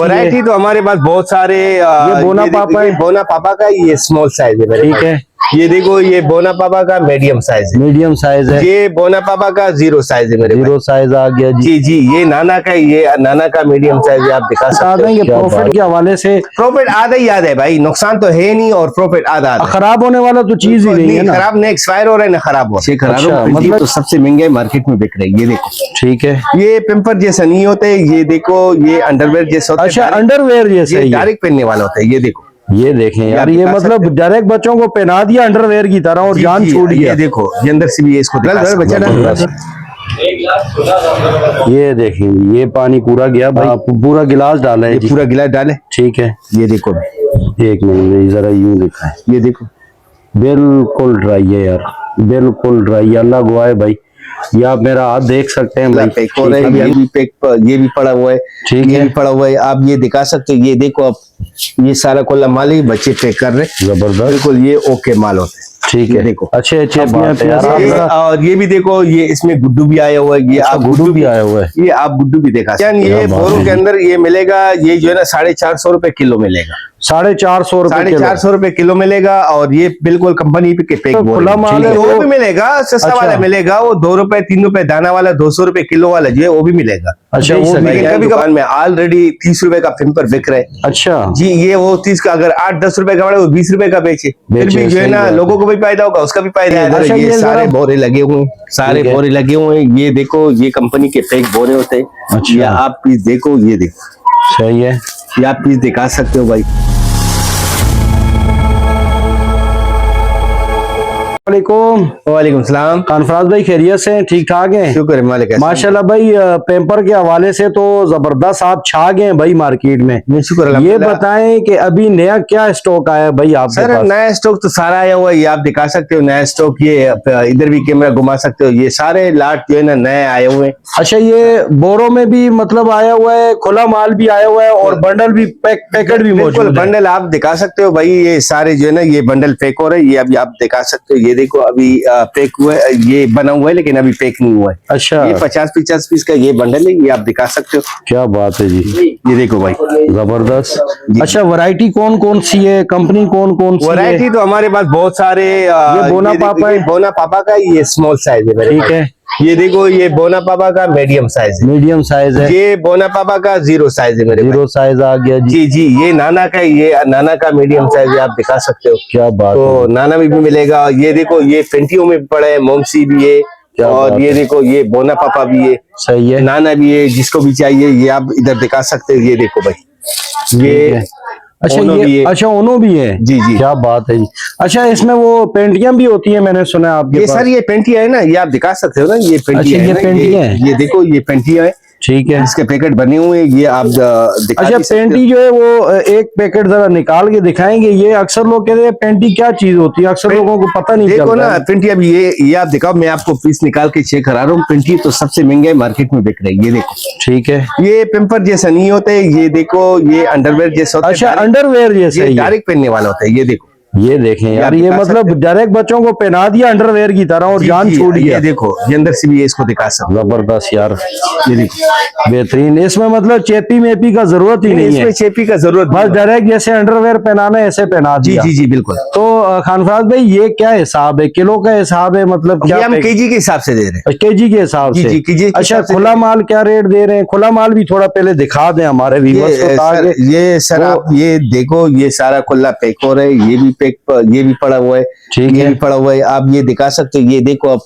Variety तो हमारे पास बहुत सारे ये बोना पापा है। बोना पापा का ये स्मॉल साइज है मेरे ठीक पास। है। ये देखो ये बोना पापा का मीडियम साइज है। मीडियम साइज है। ये बोना पापा का 0 साइज है मेरे पास। 0 साइज आ गया जी। जी जी, ये नाना का, ये नाना का मीडियम साइज है, आप दिखा बता सकते देंगे हो। प्रॉफिट के हवाले से। प्रॉफिट आधा ही आधा है भाई, नुकसान तो है नहीं और प्रॉफिट आधा आधा है। खराब होने वाला तो चीज ही नहीं है ना। खराब नहीं, एक्सपायर हो रहा है ना खराब हो रहा है। अच्छा, मतलब तो सबसे महंगे मार्केट में बिक रही है। ये देखो, ठीक है। ये पेम्पर जैसा नहीं होते, ये देखो ये अंडरवेयर जैसा होता है। अच्छा, अंडरवेयर जैसे ये ही है। डायरेक्ट पहनने वाला होता है। ये देखो, ये देखें यार, आप ये दिखा मतलब डायरेक्ट बच्चों को पहना दिया अंडरवेयर की तरह और जी, जान जी, छूट ये गया। देखो, ये अंदर से भी ये इसको दिखा सकते हो। ये देखें, ये पानी पूरा गया भाई, पूरा गिलास डाला है ये जी। पूरा गिलास डाले। ठीक है। ये देखो, एक मिनट जरा यूं दिखाएं। ये देखो, बिल्कुल ड्राई है यार, बिल्कुल ड्राई। अल्लाह गवाह भाई, ये आप मेरा हाथ देख सकते हैं भाई। पैक हो रहा है। ये भी पैक, ये भी पड़ा हुआ है। ठीक ये है। भी पड़ा हुआ है, आप ये दिखा सकते हो। ये देखो आप, ये सारा कोला माल ही बच्चे पैक कर रहे हैं। जबरदस्त। बिल्कुल ये ओके माल होता है। ठीक ये है। देखो, अच्छे अच्छे और ये भी देखो, ये इसमें गुड्डू भी आया हुआ है। ये आप गुड्डू भी आया हुआ है। ये आप गुड्डू भी देखा सकते हैं। ये बोरों के अंदर ये मिलेगा, ये जो है ना 450 रुपए किलो मिलेगा। 450 रुपए। 450 रुपए किलो मिलेगा। और ये बिल्कुल कंपनी के पैक तो खुला माल है, वो भी मिलेगा। सस्ता वाला मिलेगा, वो 2 रुपए 3 रुपए दाना वाला, 200 रुपए किलो वाला जो है वो भी मिलेगा। अच्छा, वो भी कभी दुकान में ऑलरेडी 30 रुपए का पेपर बिक रहा है। अच्छा जी, ये वो 30 का अगर 8-10 रुपए का बड़ा, वो 20 रुपए का बेचे, फिर भी जो है ना लोगों को भी फायदा होगा, उसका भी फायदा है। अच्छा, ये सारे बोरे लगे हुए हैं, सारे बोरे लगे हुए हैं। ये देखो, ये कंपनी के पैक बोरे होते हैं। अच्छा। ये आप पीस देखो, ये देखो, सही है। ये आप पीस दिखा सकते हो भाई। वालेकुम सलाम। कानफराज भाई खैरियत से हैं? ठीक ठाक हैं? शुक्र है मालिक। माशाल्लाह भाई, पेपर के हवाले से तो जबरदस्त आप छा गए हैं भाई मार्केट में। शुक्र। ये बताएं कि अभी नया क्या स्टॉक आया है भाई आपके सर? पास? नया स्टॉक तो सारा आया हुआ है, ये आप दिखा सकते हो। नया स्टॉक, ये इधर भी कैमरा घुमा सकते हो। ये सारे लाट जो है ना नए आए हुए हैं। अच्छा, ये बोरों में भी मतलब आया हुआ है, खुला माल भी आया हुआ है और बंडल भी पैकेट भी मौजूद है। बंडल आप दिखा सकते हो भाई। ये सारे जो है ना ये बंडल पैक हो रहे हैं। ये अभी आप दिखा सकते हो। ये देखो, अभी पैक हुआ है, ये बना हुआ है लेकिन अभी पैक नहीं हुआ है। अच्छा, ये 50-50 पीस का ये बंडल है, ये आप दिखा सकते हो। क्या बात है जी, ये देखो भाई, जबरदस्त। अच्छा, वैरायटी कौन कौन सी है, कंपनी कौन कौन सी है? वैरायटी तो हमारे पास बहुत सारे। ये बोना पापा है। बोना पापा का ये स्मॉल साइज है मेरे पास। ठीक है। ये देखो, ये बोना पापा का मीडियम साइज है। मीडियम साइज है। ये बोना पापा का 0 साइज है मेरे 0 साइज आ गया जी। जी जी, ये नाना का, ये नाना का मीडियम साइज है, आप दिखा सकते हो। क्या बात तो नाना में भी मिलेगा। ये देखो, ये पेंटियों में पड़ा है, मोमसी भी है। और ये देखो, ये बोना पापा भी है, सही है। नाना भी है। जिसको भी चाहिए ये आप इधर दिखा सकते हो। ये देखो भाई, ये अच्छा, ओनो भी ये है। अच्छा ओनो भी है। जी जी, क्या बात है जी। अच्छा, इसमें वो पेंटियां भी होती है, मैंने सुना है आपके ये पास। सर ये पेंटियां है ना, ये आप दिखा सकते हो ना। ये पेंटियां अच्छा, ये है ना, पेंटियां हैं। ये देखो, ये पेंटियां है। ठीक है। इसके पैकेट बने हुए हैं, ये आप दिखा अच्छा, भी सकते हो। पेंटी जो है वो एक पैकेट जरा निकाल के दिखाएंगे। ये अक्सर लोग कहते हैं पेंटी क्या चीज होती है, अक्सर लोगों को पता नहीं देखो चलता ना है। पेंटी, अभी ये आप दिखाओ, मैं आपको पीस निकाल के चेक करा रहा हूँ। पेंटी तो सबसे महंगे मार्केट में बिक रही है। ये देखो, ठीक है। ये पेम्पर जैसा नहीं होते। ये देखो, ये अंडरवेयर जैसा होता है। अच्छा, अंडरवेयर जैसे ही है। डायरेक्ट पहनने वाला होता है। ये देखो, ये देखें यार, आप ये दिखा मतलब डायरेक्ट बच्चों को पहना दिया अंडरवेयर की तरह और जान छूट गया। ये देखो, ये अंदर से भी इसको दिखा सकते जबरदस्त यार, हो। ये देखो, बेहतरीन। इसमें मतलब चेपी मेपी का जरूरत ही नहीं है, इसमें चेपी का जरूरत बस डायरेक्ट जैसे अंडरवेयर पहनाना है ऐसे पहना जी दिया। जी जी, बिल्कुल। तो खानफराज भाई, ये क्या हिसाब है, किलो का हिसाब है, मतलब क्या ये हम केजी के हिसाब से दे रहे हैं। केजी के हिसाब जी से? जी, केजी के अच्छा, हिसाब से खुला माल क्या रेट दे रहे हैं? खुला माल भी थोड़ा पहले दिखा दें हमारे व्यूअर्स को, ताकि ये सर आप ये देखो, ये सारा खुला पैक हो रहा है। ये भी पैक, ये भी पड़ा हुआ है। ठीक ये है। भी पड़ा हुआ है, आप ये दिखा सकते हो। ये देखो आप,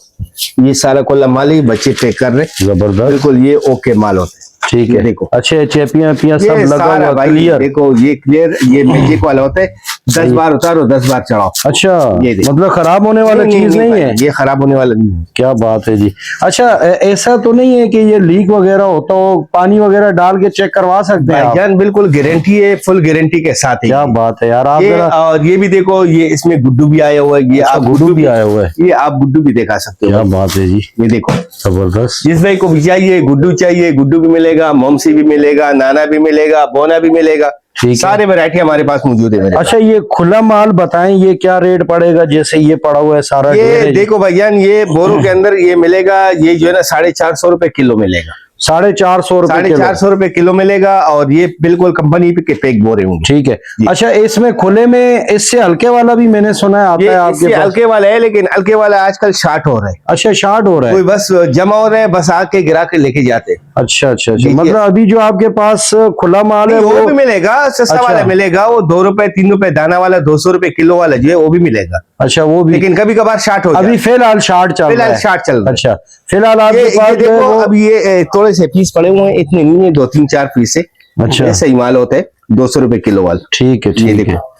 ये सारा खुला माल ही बच्चे पैक कर रहे हैं। जबरदस्त, बिल्कुल ये ओके माल होता है। ठीक है। देखो, अच्छे चेपियां पियां सब ये लगा सारा हुआ, भाई क्लियर। देखो, ये क्लियर, ये मैजिक वाला होता है। 10 बार उतारो, 10 बार चढ़ाओ। अच्छा, ये देखो, मतलब खराब होने वाला चीज नहीं है। ये खराब होने वाला नहीं है। क्या बात है जी। अच्छा, ऐसा तो नहीं है कि ये लीक वगैरह होता हो, पानी वगैरह डाल के चेक करवा सकते हैं आप? भाईजान बिल्कुल गारंटी है, फुल गारंटी के साथ है। क्या बात है यार, आप जरा। और ये भी देखो, ये इसमें गुड्डू भी आया हुआ है। ये आप गुड्डू भी आया हुआ है। ये आप गुड्डू भी दिखा सकते हो। क्या बात है जी, ये देखो, जबरदस्त। जिस भाई को भी चाहिए गुड्डू चाहिए, गुड्डू भी मिलेगा, मोमसी भी मिलेगा, नाना भी मिलेगा, बोना भी मिलेगा। सारे वैरायटी हमारे पास मौजूद है मेरे। अच्छा, ये खुला माल बताएं, ये क्या रेट पड़ेगा? जैसे ये पड़ा हुआ है सारा, ये देखो भाईजान, ये बोरों के अंदर ये मिलेगा, ये जो है ना 450 रुपए किलो मिलेगा। ₹450 किलो। ₹450 किलो मिलेगा और ये बिल्कुल कंपनी के पैक बोरे होंगे। ठीक है। अच्छा, इसमें खुले में इससे हल्के वाला भी मैंने सुना है आता ये है आपके इससे पास? हल्के वाला है, लेकिन हल्के वाला आजकल शार्ट हो रहा है। अच्छा, शार्ट हो रहा है। कोई बस जमा हो रहा है, बस आके गिरा के लेके जाते हैं। अच्छा अच्छा अच्छा, जी, मतलब अभी जो आपके पास खुला माल है वो भी मिलेगा, सस्ता अच्छा। वाला मिलेगा, वो ₹2 ₹3 दाना वाला, ₹200 किलो वाला जो है वो भी मिलेगा। अच्छा, वो भी लेकिन कभी कभार शार्ट हो जाता अभी है। फिलहाल शार्ट चल रहा फिलहाल है। शार्ट चल रहा है। अच्छा, फिलहाल आपके ये पास जो है देखो, वो अब ये थोड़े से पीस पड़े हुए हैं, इतने नहीं है, 2-3-4 पीस है। अच्छा। ये सही माल होता है, ₹200 किलो वाला। ठीक है ये ठीक है। देखो,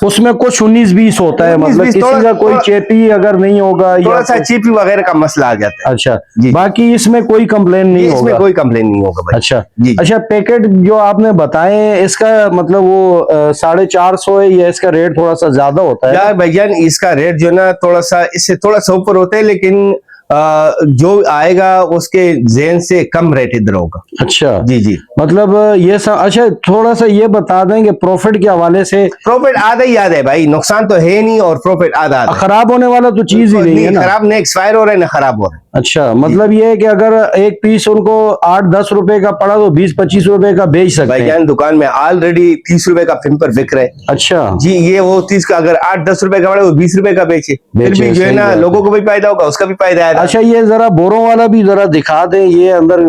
उसमें कुछ 19-20 होता है, 19-20 मतलब किसी थोड़ा- का कोई थोड़ा- चेपी अगर नहीं होगा थोड़ा या सा चीपी वगैरह का मसला आ जाता है। अच्छा, जी। बाकी इसमें कोई कंप्लेन नहीं इसमें होगा। कोई कंप्लेन नहीं होगा भाई। अच्छा जी। अच्छा, पैकेट जो आपने बताए इसका मतलब वो 450 है या इसका रेट थोड़ा सा ज्यादा होता है? यार भैया, इसका रेट जो ना थोड़ा सा इससे थोड़ा सा ऊपर होता है, लेकिन जो आएगा उसके जेन से कम रेट इधर होगा। अच्छा जी जी, मतलब ये सब। अच्छा, थोड़ा सा ये बता दें कि प्रॉफिट के हवाले से प्रॉफिट आधा ही आधा है भाई, नुकसान तो है नहीं और प्रॉफिट आधा आधा है। खराब होने वाला तो चीज ही नहीं है ना। खराब नहीं, एक्सपायर हो रहा है ना खराब हो रहा है। अच्छा, मतलब ये है कि अगर एक पीस उनको 8-10 रुपए का पड़ा तो 20-25 रुपए का बेच सकते हैं। भाईजान दुकान में ऑलरेडी ₹30 का फिल्म पर बिक रहा है। अच्छा जी, ये वो 30 का अगर 8-10 रुपए का पड़ा, वो ₹20 का बेचे, फिर भी जो है सही ना बात है। लोगों को भी फायदा होगा, उसका भी फायदा है। अच्छा, ये जरा बोरों वाला भी जरा दिखा दें, ये अंदर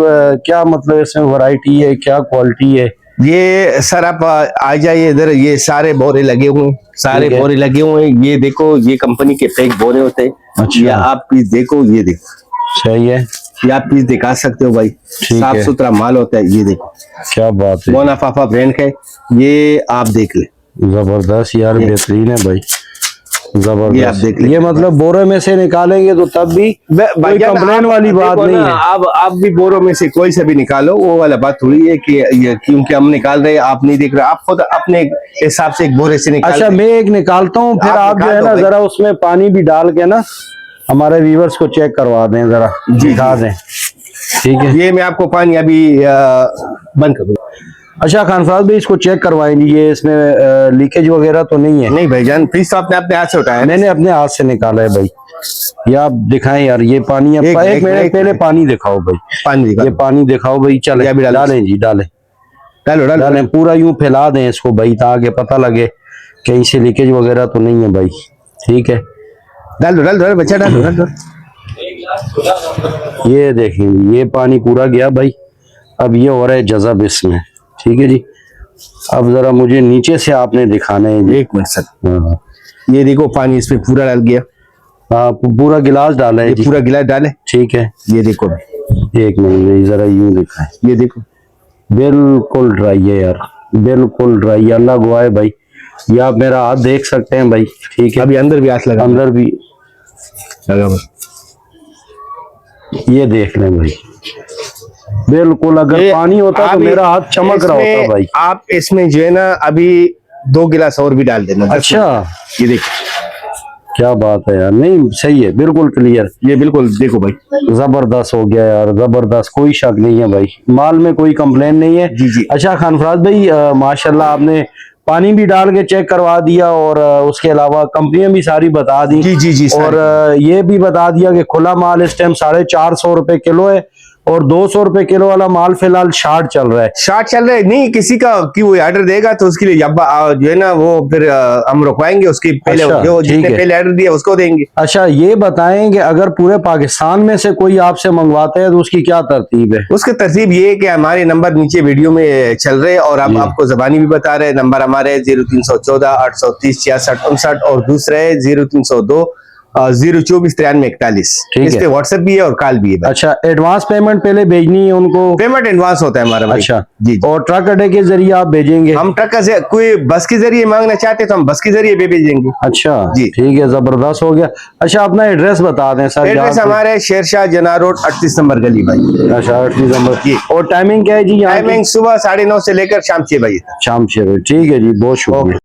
क्या मतलब इसमें वैरायटी है, क्या क्वालिटी है? ये सर आप आ जाइए इधर, ये सारे बोरे लगे हुए हैं, सारे ठीक है। बोरे लगे हुए हैं। ये देखो, ये कंपनी के पैक बोरे होते हैं। अच्छा। ये आप पीस देखो, ये देखो, सही है। ये आप पीस दिखा सकते हो भाई, साफ है। सुथरा माल होता है। ये देखो, क्या बात है, मोनाफाफा ब्रांड है, ये आप देख ले। जबरदस्त यार, बेहतरीन है भाई, ये आप जबरदस्त। देख लें। ये मतलब बोरे में से निकालेंगे तो तब भी कोई भाईजान, कंप्लेन आप वाली बात देखो नहीं ना, है। आप भी बोरों में से कोई से भी निकालो, वो वाला बात थोड़ी है कि ये क्योंकि हम निकाल रहे हैं आप नहीं देख रहे, आप खुद अपने हिसाब से एक बोरे से निकाल अच्छा, रहे हैं। मैं एक निकालता हूँ, फिर आप आप जो निकाल है दो ना भाई। जरा उसमें पानी भी डाल के ना हमारे व्यूवर्स को चेक करवा दें, जरा दिखा दें। ठीक है, ये मैं आपको पानी अभी बंद कर दूं। अच्छा खानफराज भाई, इसको चेक करवाएं, ये इसमें लीकेज वगैरह तो नहीं है? नहीं भाईजान, पीस तो आपने अपने हाथ से उठाया है। मैंने अपने हाथ से निकाला है भाई। ये आप दिखाएं यार, ये पानी एक मिनट मिनट, पहले पानी दिखाओ भाई, पानी ये निकालो, पानी दिखाओ भाई। चले, ये अभी डालो। डालें जी, डालें डालो डालो डालें, पूरा यूं फैला दें इसको भाई, ताकि पता लगे कहीं से लीकेज वगैरह तो नहीं है भाई। ठीक है, डालो डालो डालो बच्चा, डालो डालो। ये देखें, ये पानी पूरा गया भाई। अब ये हो रहा है जज़ब इसमें। ठीक है जी, अब जरा मुझे नीचे से आपने दिखाना है जी। एक मिनट सर, हाँ ये देखो पानी इसमें पूरा डाल गया, हाँ, पूरा गिलास डाला है ये जी। पूरा गिलास डाले। ठीक है, ये देखो, एक मिनट जरा यूं दिखाएं, ये देखो, बिल्कुल ड्राई है यार, बिल्कुल ड्राई है, अल्लाह गवाह है भाई। ये आप मेरा हाथ देख सकते हैं भाई। ठीक है, अभी अंदर भी हाथ लगा, अंदर भी लगा हुआ। ये देख लें भाई, बिल्कुल अगर ये पानी होता तो अभी मेरा हाथ चमक रहा इसमें होता भाई। आप इसमें जो है ना अभी 2 गिलास और भी डाल देना। अच्छा, ये देखो, क्या बात है यार, नहीं सही है, बिल्कुल क्लियर, ये बिल्कुल देखो भाई, जबरदस्त हो गया यार, जबरदस्त, कोई शक नहीं है भाई, माल में कोई कंप्लेन नहीं है। जी जी। अच्छा खानफराज भाई, माशाल्लाह आपने पानी भी डाल के चेक करवा दिया और उसके अलावा कंपनियां भी सारी बता दी। जी जी जी, और ये भी बता दिया कि खुला माल इस टाइम 450 रुपए किलो है और 200 रुपए किलो वाला माल फिलहाल शार्ट चल रहा है। शार्ट चल रहा है, नहीं किसी का कि वो ऑर्डर देगा तो उसके लिए जो है ना वो फिर हम रुकवाएंगे, उसकी पहले अच्छा, जो ठीक जिसने है। पहले ऑर्डर दिया उसको देंगे। अच्छा, ये बताएं कि अगर पूरे पाकिस्तान में से कोई आपसे मंगवाता है तो उसकी क्या तरतीब है? उसकी तरतीब ये है कि हमारे नंबर नीचे वीडियो में चल रहे हैं और हम जी। आपको जबानी भी बता रहे हैं। नंबर हमारे 0314 830 6659 और दूसरा है 0302 024 93 41। ठीक है। इस पे व्हाट्सएप भी है और कॉल भी है भाई। अच्छा, एडवांस पेमेंट पहले भेजनी है उनको? पेमेंट एडवांस होता है हमारा भाई। अच्छा जी, और ट्रक अड्डे के जरिए आप भेजेंगे? हम ट्रक से कोई बस के जरिए मांगना चाहते तो हम बस के जरिए भी भेजेंगे। अच्छा जी। ठीक है, जबरदस्त हो गया। अच्छा, अपना एड्रेस बता दें सर। एड्रेस हमारे शेरशाह जना रोड 38 नंबर गली भाई। अच्छा, 38 नंबर। जी। और टाइमिंग क्या है जी यहाँ की? टाइमिंग सुबह 9:30 से लेकर शाम 6 बजे तक। शाम 6 बजे। ठीक है जी, बहुत शुक्रिया।